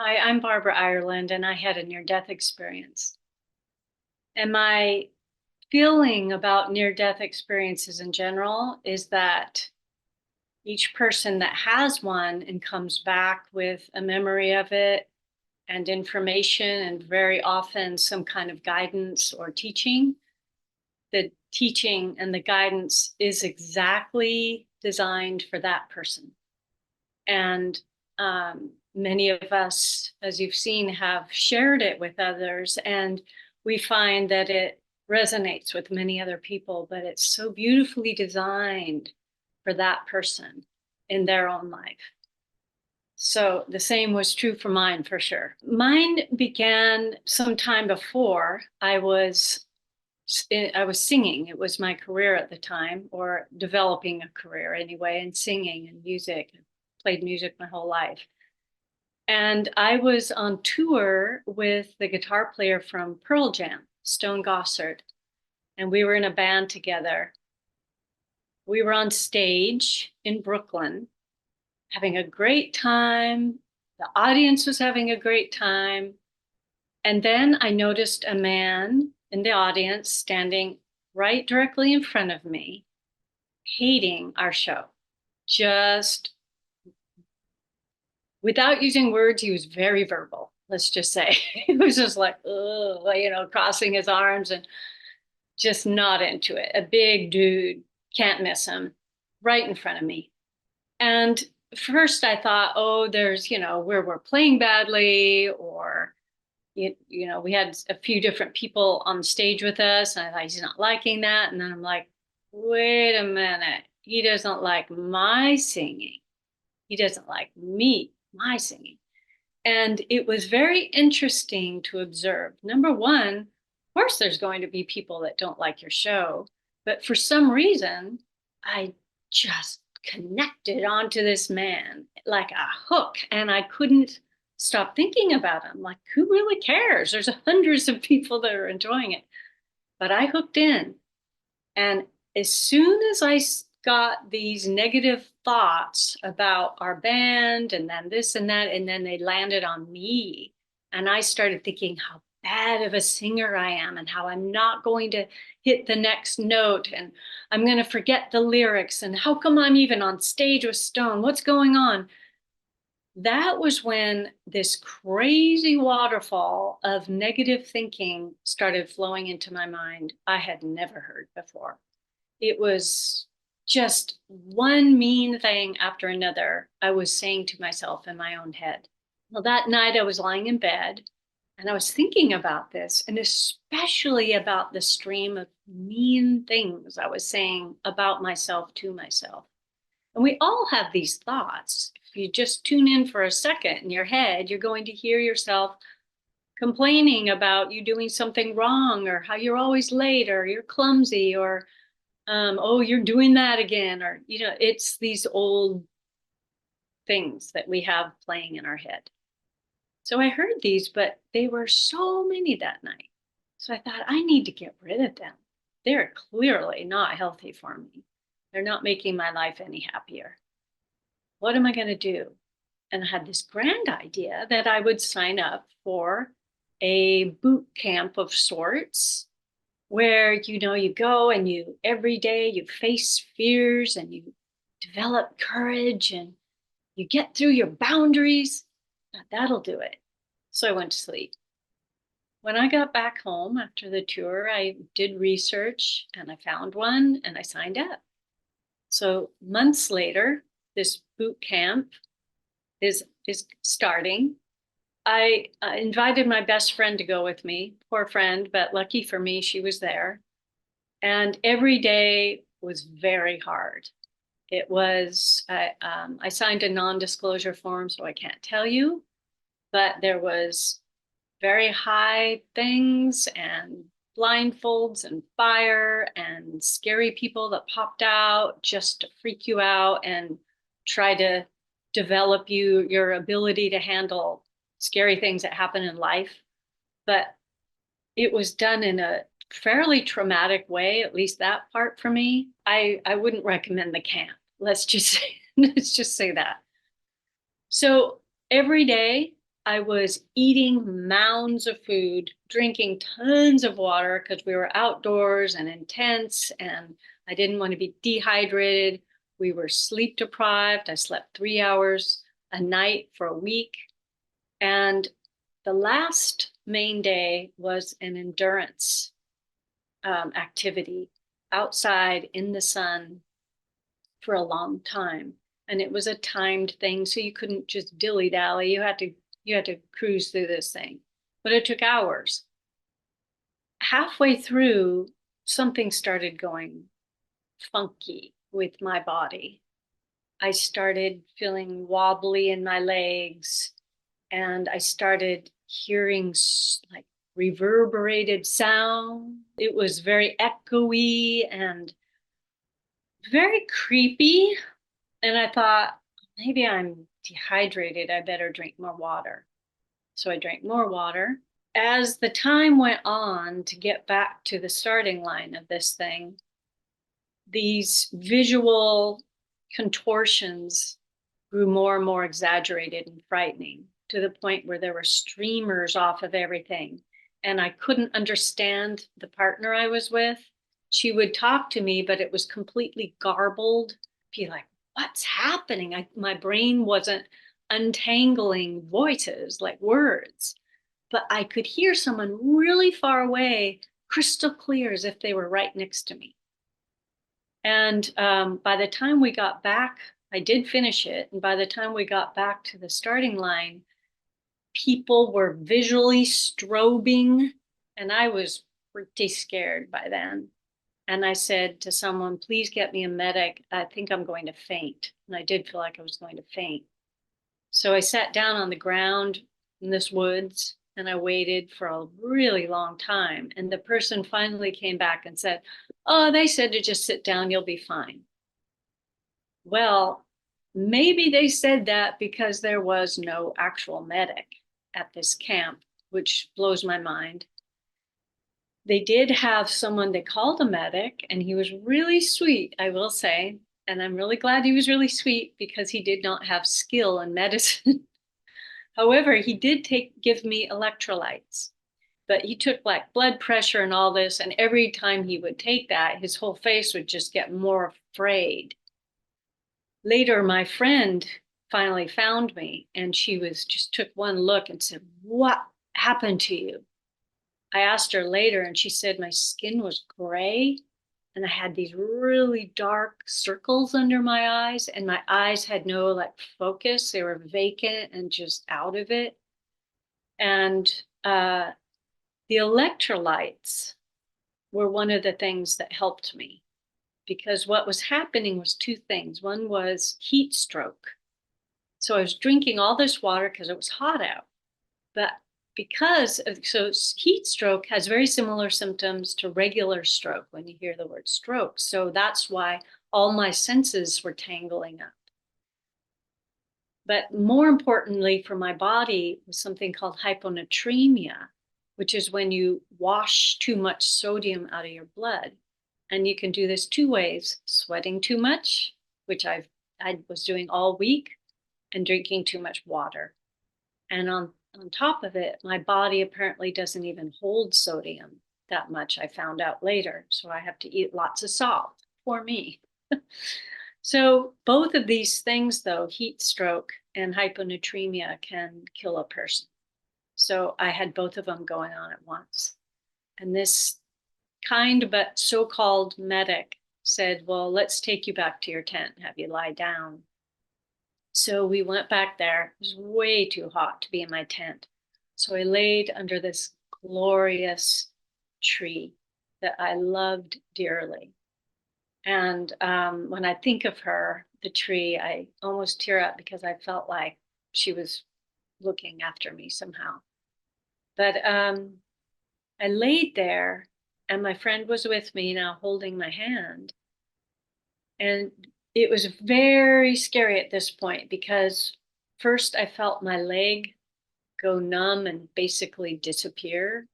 Hi, I'm Barbara Ireland, and I had a near-death experience. And my feeling about near-death experiences in general is that each person that has one and comes back with a memory of it and information, and very often some kind of guidance or teaching, the teaching and the guidance is exactly designed for that person. And many of us, as you've seen, have shared it with others, and we find that it resonates with many other people, but it's so beautifully designed for that person in their own life. So the same was true for mine, for sure. Mine began sometime before I was singing. It was my career at the time, or developing a career anyway, in singing and music. I played music my whole life. And I was on tour with the guitar player from Pearl Jam, Stone Gossard, and we were in a band together. We were on stage in Brooklyn, having a great time. The audience was having a great time. And then I noticed a man in the audience standing right directly in front of me, hating our show. Just without using words, he was very verbal, let's just say. He was just like, ugh, crossing his arms and just not into it. A big dude, can't miss him, right in front of me. And first I thought, oh, there's, where we're playing badly, or we had a few different people on stage with us, and I thought he's not liking that. And then I'm like, wait a minute, he doesn't like my singing. He doesn't like my singing. And it was very interesting to observe. Number one, of course, there's going to be people that don't like your show, but for some reason, I just connected onto this man like a hook, and I couldn't stop thinking about him. Like, who really cares? There's hundreds of people that are enjoying it, but I hooked in. And as soon as I got these negative thoughts about our band and then this and that, and then they landed on me, and I started thinking how bad of a singer I am and how I'm not going to hit the next note, and I'm going to forget the lyrics, and how come I'm even on stage with Stone? What's going on? That was when this crazy waterfall of negative thinking started flowing into my mind I had never heard before. It was just one mean thing after another I was saying to myself in my own head. Well, that night I was lying in bed and I was thinking about this, and especially about the stream of mean things I was saying about myself to myself. And we all have these thoughts. If you just tune in for a second in your head, you're going to hear yourself complaining about you doing something wrong, or how you're always late, or you're clumsy, or oh, you're doing that again, or it's these old things that we have playing in our head. So I heard these, but they were so many that night. So I thought, I need to get rid of them. They're clearly not healthy for me. They're not making my life any happier. What am I going to do? And I had this grand idea that I would sign up for a boot camp of sorts, where you go and you every day you face fears and you develop courage and you get through your boundaries. That'll do it. So I went to sleep. When I got back home after the tour, I did research and I found one and I signed up. So months later, this boot camp is starting. I invited my best friend to go with me. Poor friend, but lucky for me, she was there. And every day was very hard. It was, I signed a non-disclosure form, so I can't tell you, but there was very high things and blindfolds and fire and scary people that popped out just to freak you out and try to develop your ability to handle scary things that happen in life. But it was done in a fairly traumatic way, at least that part for me. I wouldn't recommend the camp. Let's just say that. So every day I was eating mounds of food, drinking tons of water because we were outdoors and intense, and I didn't want to be dehydrated. We were sleep deprived. I slept 3 hours a night for a week. And the last main day was an endurance activity outside in the sun for a long time. And it was a timed thing, so you couldn't just dilly-dally. You had to cruise through this thing. But it took hours. Halfway through, something started going funky with my body. I started feeling wobbly in my legs, and I started hearing like reverberated sound. It was very echoey and very creepy. And I thought, maybe I'm dehydrated. I better drink more water. So I drank more water. As the time went on to get back to the starting line of this thing, these visual contortions grew more and more exaggerated and frightening, to the point where there were streamers off of everything. And I couldn't understand the partner I was with. She would talk to me, but it was completely garbled. Be like, what's happening? My brain wasn't untangling voices like words, but I could hear someone really far away, crystal clear, as if they were right next to me. And by the time we got back, I did finish it. And by the time we got back to the starting line, people were visually strobing, and I was pretty scared by then. And I said to someone, please get me a medic. I think I'm going to faint. And I did feel like I was going to faint. So I sat down on the ground in this woods, and I waited for a really long time. And the person finally came back and said, oh, they said to just sit down, you'll be fine. Well, maybe they said that because there was no actual medic at this camp, which blows my mind. They did have someone they called a medic, and he was really sweet, I will say. And I'm really glad he was really sweet, because he did not have skill in medicine. However, he did give me electrolytes, but he took like blood pressure and all this. And every time he would take that, his whole face would just get more afraid. Later, my friend finally found me, and she just took one look and said, what happened to you? I asked her later, and she said my skin was gray, and I had these really dark circles under my eyes, and my eyes had no like focus. They were vacant and just out of it. And the electrolytes were one of the things that helped me, because what was happening was two things. One was heat stroke. So I was drinking all this water because it was hot out, but so heat stroke has very similar symptoms to regular stroke when you hear the word stroke. So that's why all my senses were tangling up. But more importantly for my body was something called hyponatremia, which is when you wash too much sodium out of your blood. And you can do this two ways: sweating too much, which I was doing all week, and drinking too much water. And on top of it, my body apparently doesn't even hold sodium that much, I found out later. So I have to eat lots of salt for me. So both of these things, though, heat stroke and hyponatremia, can kill a person. So I had both of them going on at once. And this kind but so-called medic said, well, let's take you back to your tent and have you lie down. So we went back there. It was way too hot to be in my tent. So I laid under this glorious tree that I loved dearly. And when I think of her, the tree, I almost tear up, because I felt like she was looking after me somehow. But I laid there, and my friend was with me now, holding my hand. And it was very scary at this point, because first I felt my leg go numb and basically disappear.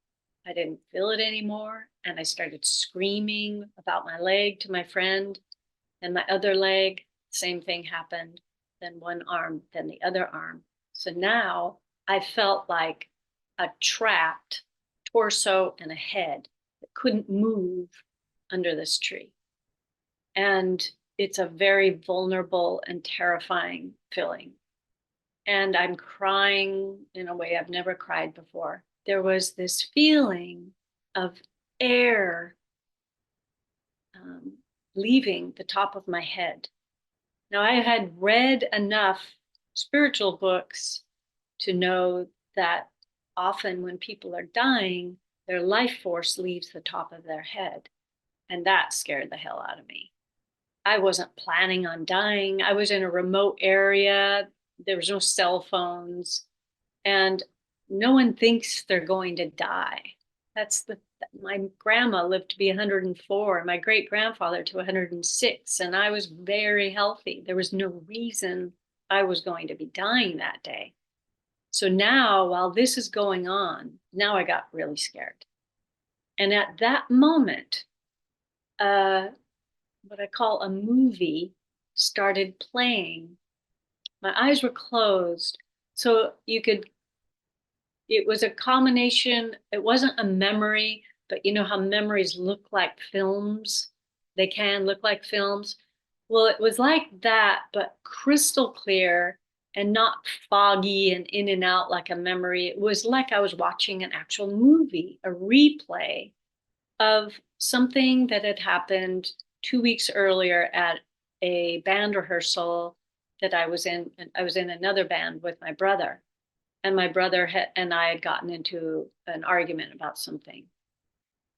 I didn't feel it anymore. And I started screaming about my leg to my friend, and my other leg, same thing happened. Then one arm, then the other arm. So now I felt like a trapped torso and a head that couldn't move under this tree. And it's a very vulnerable and terrifying feeling. And I'm crying in a way I've never cried before. There was this feeling of air leaving the top of my head. Now, I had read enough spiritual books to know that often when people are dying, their life force leaves the top of their head. And that scared the hell out of me. I wasn't planning on dying. I was in a remote area. There was no cell phones. And no one thinks they're going to die. My grandma lived to be 104, and my great grandfather to 106, and I was very healthy. There was no reason I was going to be dying that day. So now, while this is going on, now I got really scared. And at that moment, what I call a movie started playing. My eyes were closed, so it was a combination. It wasn't a memory, but you know how memories look like films? They can look like films. Well, it was like that, but crystal clear and not foggy and in and out like a memory. It was like I was watching an actual movie, a replay of something that had happened 2 weeks earlier at a band rehearsal that I was in. I was in another band with my brother. And my brother and I had gotten into an argument about something.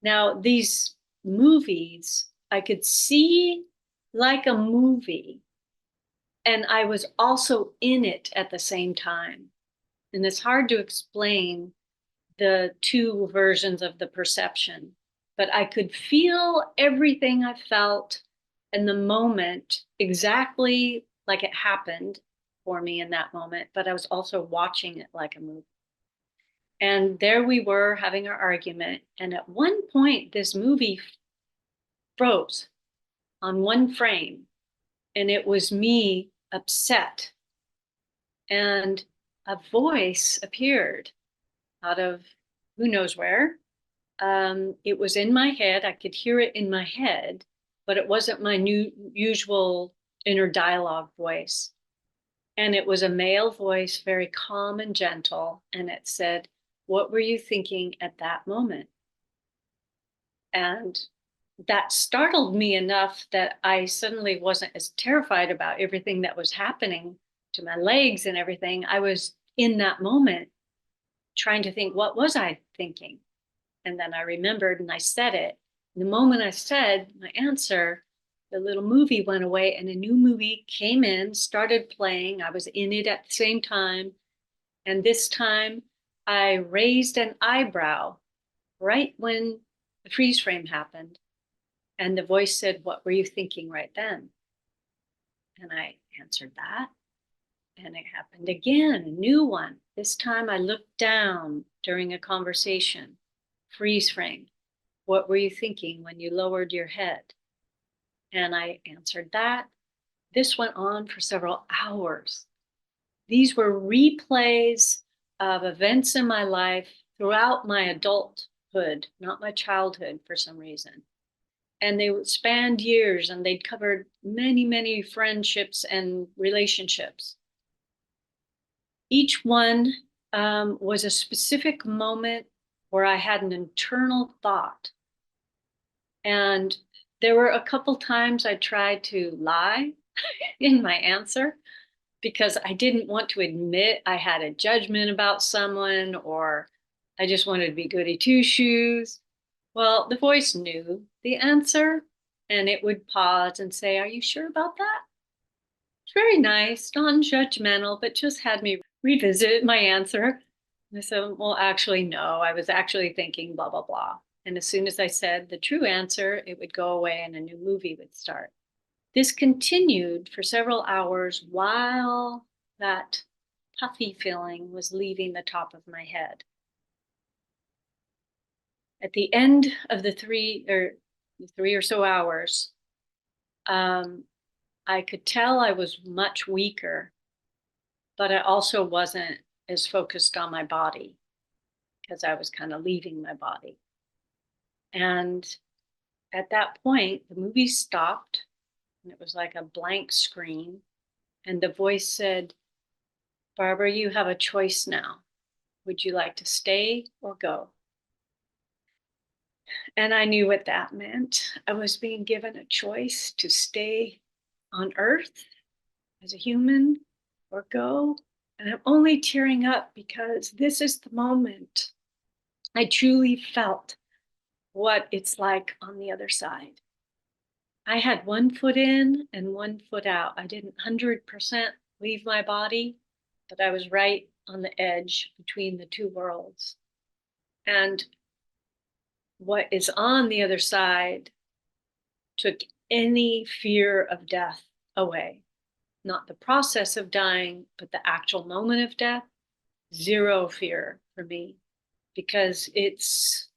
Now, these movies, I could see like a movie, and I was also in it at the same time. And it's hard to explain the two versions of the perception, but I could feel everything I felt in the moment exactly like it happened for me in that moment, but I was also watching it like a movie. And there we were having our argument. And at one point, this movie froze on one frame, and it was me upset. And a voice appeared out of who knows where. It was in my head. I could hear it in my head, but it wasn't my usual inner dialogue voice. And it was a male voice, very calm and gentle. And it said, "What were you thinking at that moment?" And that startled me enough that I suddenly wasn't as terrified about everything that was happening to my legs and everything. I was in that moment trying to think, what was I thinking? And then I remembered and I said it. And the moment I said my answer, the little movie went away and a new movie came in, started playing. I was in it at the same time. And this time I raised an eyebrow right when the freeze frame happened. And the voice said, "What were you thinking right then?" And I answered that. And it happened again, a new one. This time I looked down during a conversation. Freeze frame. "What were you thinking when you lowered your head?" And I answered that. This went on for several hours. These were replays of events in my life throughout my adulthood, not my childhood for some reason. And they spanned years and they'd covered many, many friendships and relationships. Each one was a specific moment where I had an internal thought. And there were a couple times I tried to lie in my answer because I didn't want to admit I had a judgment about someone or I just wanted to be goody two shoes. Well, the voice knew the answer and it would pause and say, "Are you sure about that?" It's very nice, non-judgmental, but just had me revisit my answer. And I said, "Well, actually, no, I was actually thinking blah, blah, blah." And as soon as I said the true answer, it would go away and a new movie would start. This continued for several hours while that puffy feeling was leaving the top of my head. At the end of the three or so hours, I could tell I was much weaker, but I also wasn't as focused on my body because I was kind of leaving my body. And at that point, the movie stopped and it was like a blank screen. And the voice said, Barbara, you have a choice now. Would you like to stay or go? And I knew what that meant. I was being given a choice to stay on Earth as a human or go. And I'm only tearing up because this is the moment I truly felt what it's like on the other side. I had one foot in and one foot out. I didn't 100% leave my body, but I was right on the edge between the two worlds. And what is on the other side took any fear of death away. Not the process of dying, but the actual moment of death. Zero fear for me, because it's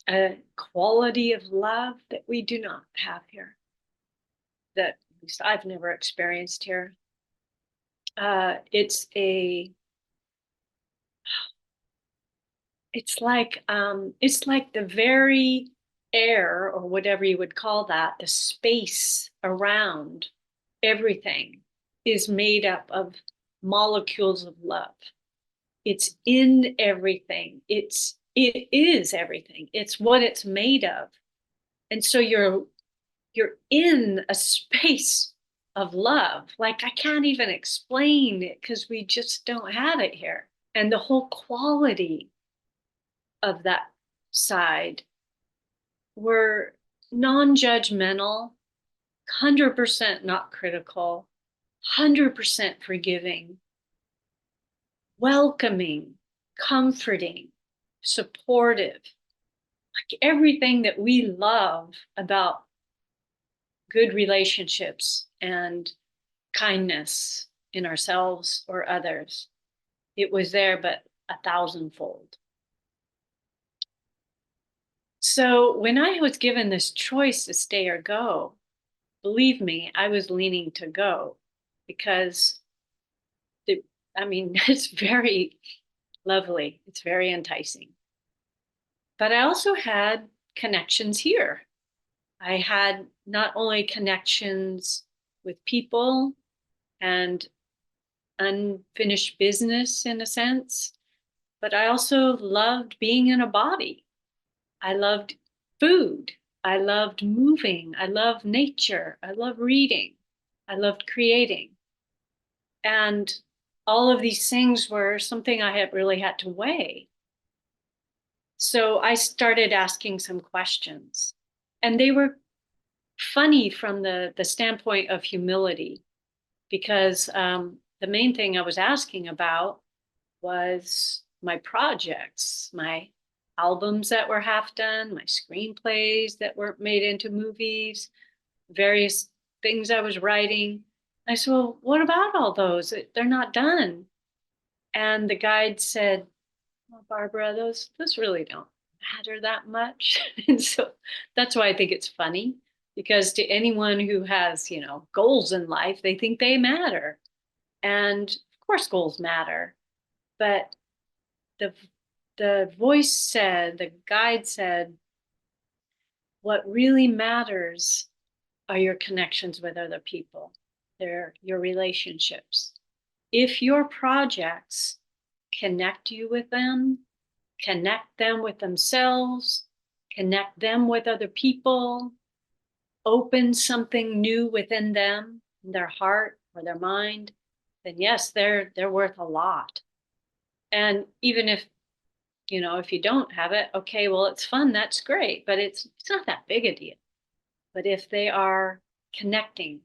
a quality of love that we do not have here, that at least I've never experienced here. It's like the very air, or whatever you would call that, the space around everything is made up of molecules of love. It's in everything. It is everything. It's what it's made of. And so you're in a space of love. Like, I can't even explain it because we just don't have it here. And the whole quality of that side were non-judgmental, 100% not critical, 100% forgiving, welcoming, comforting, supportive, like everything that we love about good relationships and kindness in ourselves or others. It was there, but 1,000-fold. So when I was given this choice to stay or go, believe me, I was leaning to go because it's very lovely. It's very enticing. But I also had connections here. I had not only connections with people and unfinished business in a sense, but I also loved being in a body. I loved food. I loved moving. I loved nature. I loved reading. I loved creating. And all of these things were something I had really had to weigh. So I started asking some questions, and they were funny from the standpoint of humility, because the main thing I was asking about was my projects, my albums that were half done, my screenplays that were made into movies, various things I was writing. I said, well, what about all those? They're not done. And the guide said, well, Barbara, those really don't matter that much. And so that's why I think it's funny, because to anyone who has, goals in life, they think they matter. And of course, goals matter. But the voice said, the guide said, what really matters are your connections with other people. They're your relationships. If your projects connect you with them, connect them with themselves, connect them with other people, open something new within them, in their heart or their mind, then yes, they're worth a lot. And even if you don't have it, okay, well, it's fun, that's great, but it's not that big a deal. But if they are connecting,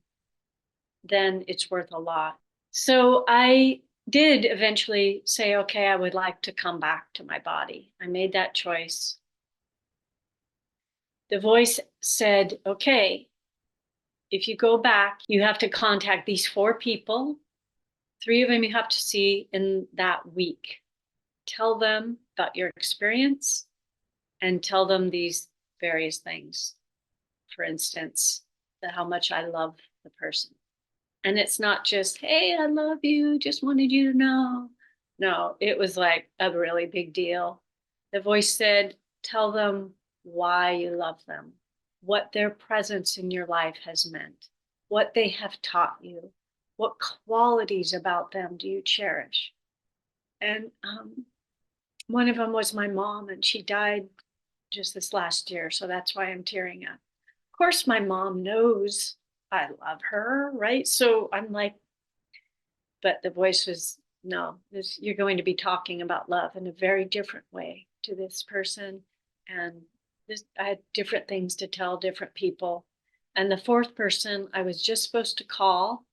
then it's worth a lot. So I did eventually say, okay, I would like to come back to my body. I made that choice. The voice said, okay, if you go back, you have to contact these 4 people. 3 of them you have to see in that week. Tell them about your experience and tell them these various things. For instance, how much I love the person. And it's not just, hey, I love you, just wanted you to know. No, it was like a really big deal. The voice said, tell them why you love them, what their presence in your life has meant, what they have taught you, what qualities about them do you cherish. And one of them was my mom, and she died just this last year. So that's why I'm tearing up. Of course, my mom knows I love her, right? So I'm like, but the voice was, no, you're going to be talking about love in a very different way to this person. And I had different things to tell different people. And the fourth person, I was just supposed to call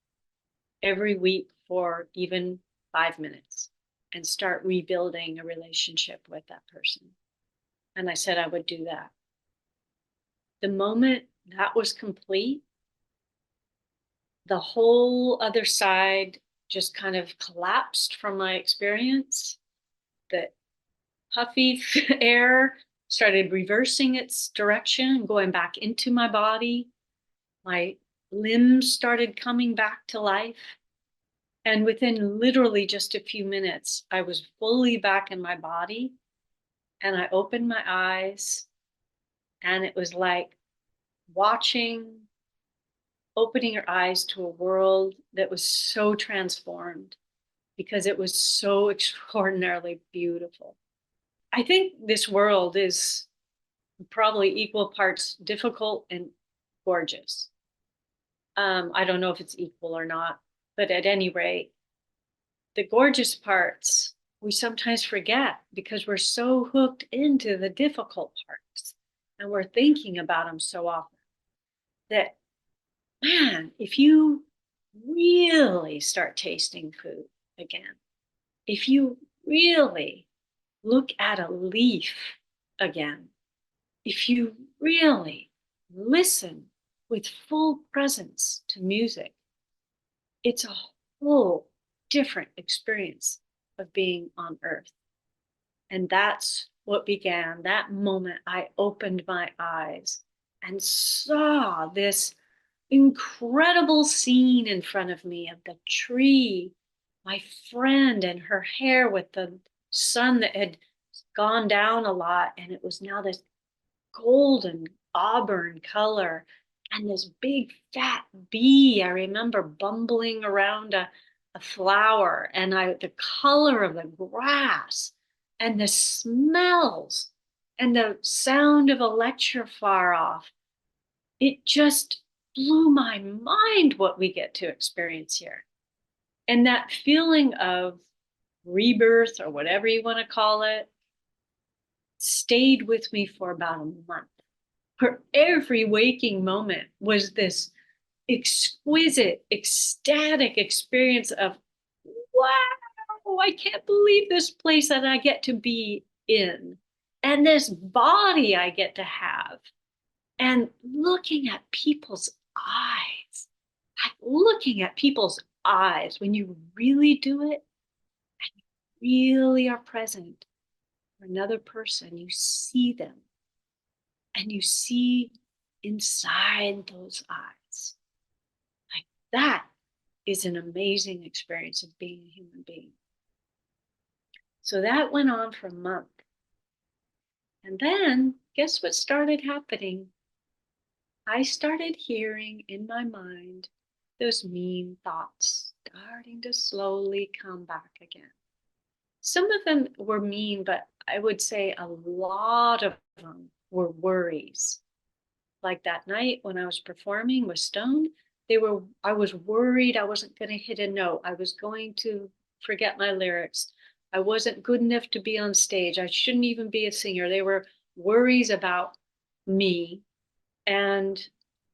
every week for even 5 minutes and start rebuilding a relationship with that person. And I said I would do that. The moment that was complete, the whole other side just kind of collapsed from my experience. The puffy air started reversing its direction and going back into my body. My limbs started coming back to life. And within literally just a few minutes, I was fully back in my body. And I opened my eyes, and it was like opening your eyes to a world that was so transformed because it was so extraordinarily beautiful. I think this world is probably equal parts difficult and gorgeous. I don't know if it's equal or not, but at any rate, the gorgeous parts we sometimes forget because we're so hooked into the difficult parts and we're thinking about them so often that, man, if you really start tasting food again, if you really look at a leaf again, if you really listen with full presence to music, it's a whole different experience of being on earth. And that's what began that moment. I opened my eyes and saw this incredible scene in front of me of the tree, my friend and her hair with the sun that had gone down a lot. And it was now this golden auburn color, and this big fat bee. I remember bumbling around a flower, and the color of the grass and the smells and the sound of a lecture far off. It just blew my mind what we get to experience here. And that feeling of rebirth, or whatever you want to call it, stayed with me for about a month. For every waking moment was this exquisite, ecstatic experience of, wow, I can't believe this place that I get to be in, and this body I get to have, and looking at people's eyes, when you really do it and you really are present for another person, you see them. And you see inside those eyes. Like, that is an amazing experience of being a human being. So that went on for a month. And then guess what started happening? I started hearing in my mind those mean thoughts starting to slowly come back again. Some of them were mean, but I would say a lot of them were worries. Like that night when I was performing with Stone, I was worried I wasn't going to hit a note. I was going to forget my lyrics. I wasn't good enough to be on stage. I shouldn't even be a singer. They were worries about me. And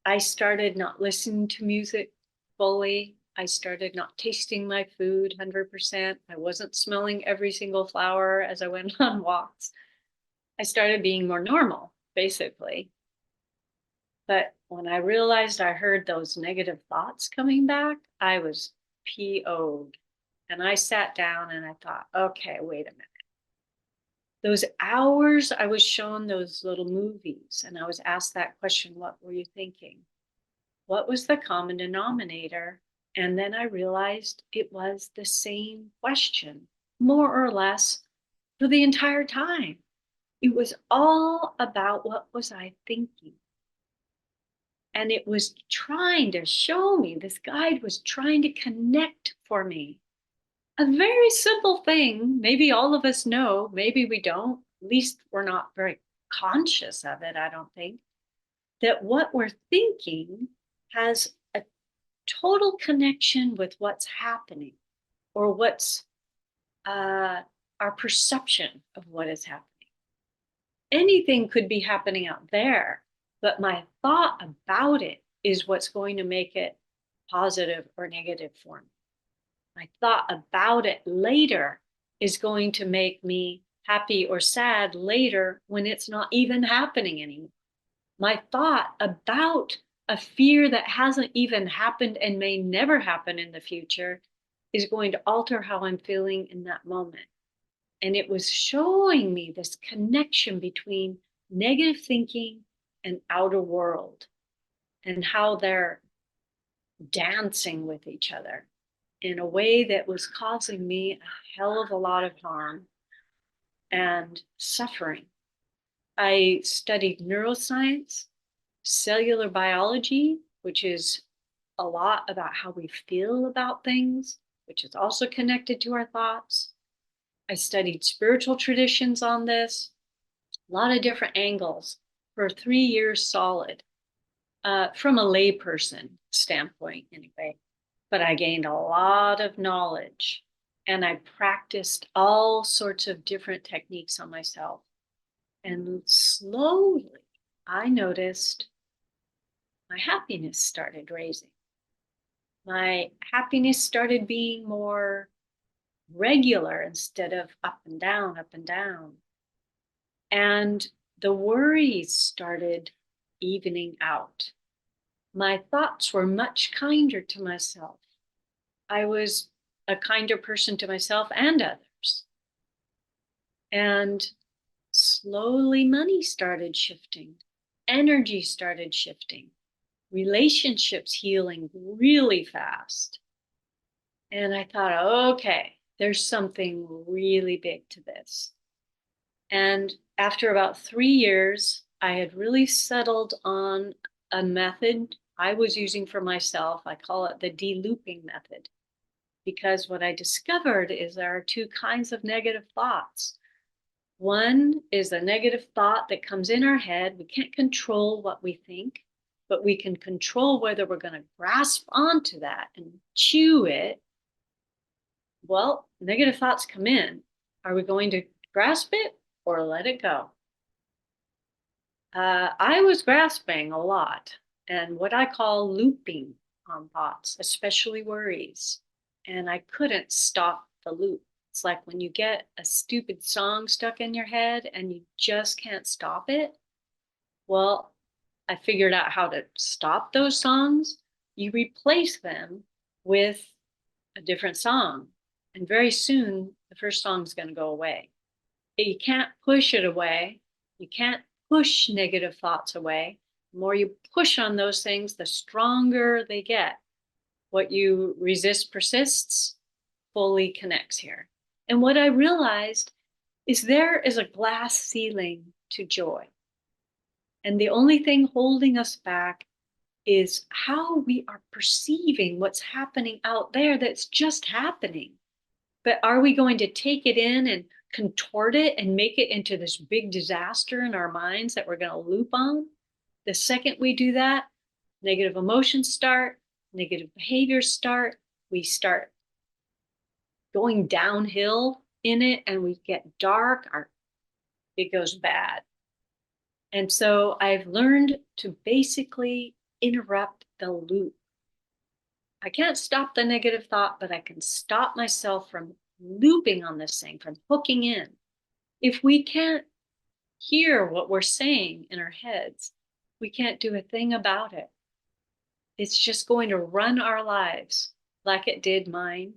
I started not listening to music fully. I started not tasting my food 100%. I wasn't smelling every single flower as I went on walks. I started being more normal, basically. But when I realized I heard those negative thoughts coming back, I was PO'd. And I sat down and I thought, okay, wait a minute. Those hours I was shown those little movies and I was asked that question, what were you thinking? What was the common denominator? And then I realized it was the same question. more or less for the entire time. It was all about what was I thinking. And it was trying to show me, this guide was trying to connect for me. A very simple thing, maybe all of us know, maybe we don't, at least we're not very conscious of it, I don't think, that what we're thinking has a total connection with what's happening or what's our perception of what is happening. Anything could be happening out there, but my thought about it is what's going to make it positive or negative for me. My thought about it later is going to make me happy or sad later when it's not even happening anymore. My thought about a fear that hasn't even happened and may never happen in the future is going to alter how I'm feeling in that moment. And it was showing me this connection between negative thinking and outer world and how they're dancing with each other in a way that was causing me a hell of a lot of harm and suffering. I studied neuroscience, cellular biology, which is a lot about how we feel about things, which is also connected to our thoughts. I studied spiritual traditions on this, a lot of different angles for 3 years solid, from a layperson standpoint anyway. But I gained a lot of knowledge and I practiced all sorts of different techniques on myself. And slowly I noticed my happiness started raising. My happiness started being more regular instead of up and down, up and down. And the worries started evening out. My thoughts were much kinder to myself. I was a kinder person to myself and others. And slowly money started shifting, energy started shifting, relationships healing really fast. And I thought, okay, there's something really big to this. And after about 3 years, I had really settled on a method I was using for myself. I call it the de-looping method, because what I discovered is there are 2 kinds of negative thoughts. One is a negative thought that comes in our head. We can't control what we think, but we can control whether we're going to grasp onto that and chew it. Well, negative thoughts come in. Are we going to grasp it or let it go? I was grasping a lot and what I call looping on thoughts, especially worries. And I couldn't stop the loop. It's like when you get a stupid song stuck in your head and you just can't stop it. Well, I figured out how to stop those songs. You replace them with a different song. And very soon, the first song is going to go away. You can't push it away. You can't push negative thoughts away. The more you push on those things, the stronger they get. What you resist persists, fully connects here. And what I realized is there is a glass ceiling to joy. And the only thing holding us back is how we are perceiving what's happening out there that's just happening. But are we going to take it in and contort it and make it into this big disaster in our minds that we're going to loop on? The second we do that, negative emotions start, negative behaviors start, we start going downhill in it and we get dark, it goes bad. And so I've learned to basically interrupt the loop. I can't stop the negative thought, but I can stop myself from looping on this thing, from hooking in. If we can't hear what we're saying in our heads, we can't do a thing about it. It's just going to run our lives like it did mine.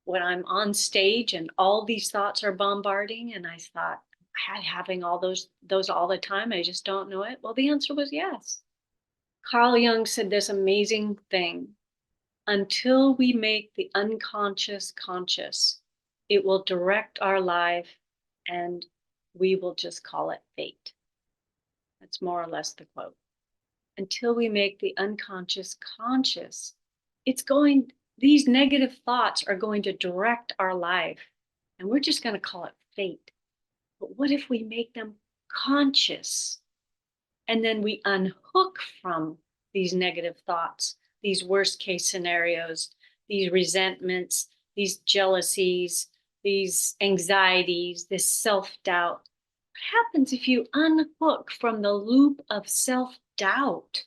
When I'm on stage and all these thoughts are bombarding, and I thought, I'm having all those all the time, I just don't know it. Well, the answer was yes. Carl Jung said this amazing thing. Until we make the unconscious conscious, It will direct our life, and we will just call it fate. That's more or less the quote. Until we make the unconscious conscious, these negative thoughts are going to direct our life, and we're just going to call it fate. But what if we make them conscious, and then we unhook from these negative thoughts, these worst case scenarios, these resentments, these jealousies, these anxieties, this self-doubt? What happens if you unhook from the loop of self-doubt?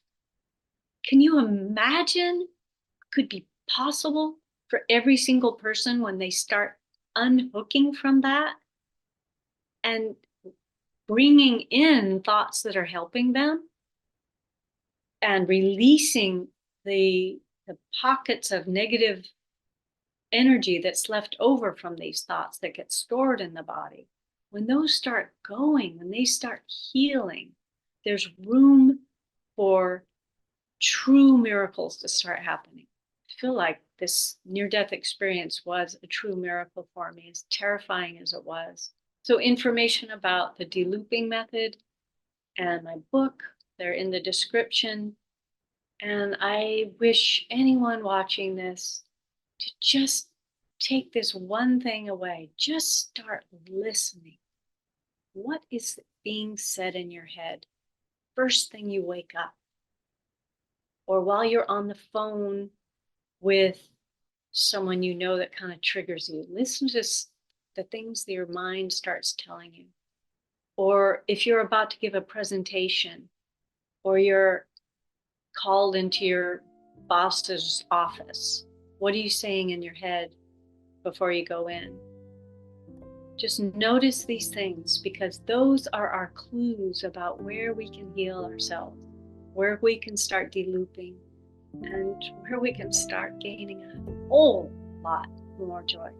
Can you imagine what could be possible for every single person when they start unhooking from that and bringing in thoughts that are helping them and releasing the pockets of negative energy that's left over from these thoughts that get stored in the body? When those start going, when they start healing, there's room for true miracles to start happening. I feel like this near-death experience was a true miracle for me, as terrifying as it was. So information about the de-looping method and my book, they're in the description. And I wish anyone watching this to just take this one thing away. Just start listening. What is being said in your head first thing you wake up? Or while you're on the phone with someone you know that kind of triggers you, listen to the things that your mind starts telling you. Or if you're about to give a presentation, or you're called into your boss's office, what are you saying in your head before you go in? Just notice these things, because those are our clues about where we can heal ourselves, where we can start de-looping, and where we can start gaining a whole lot more joy.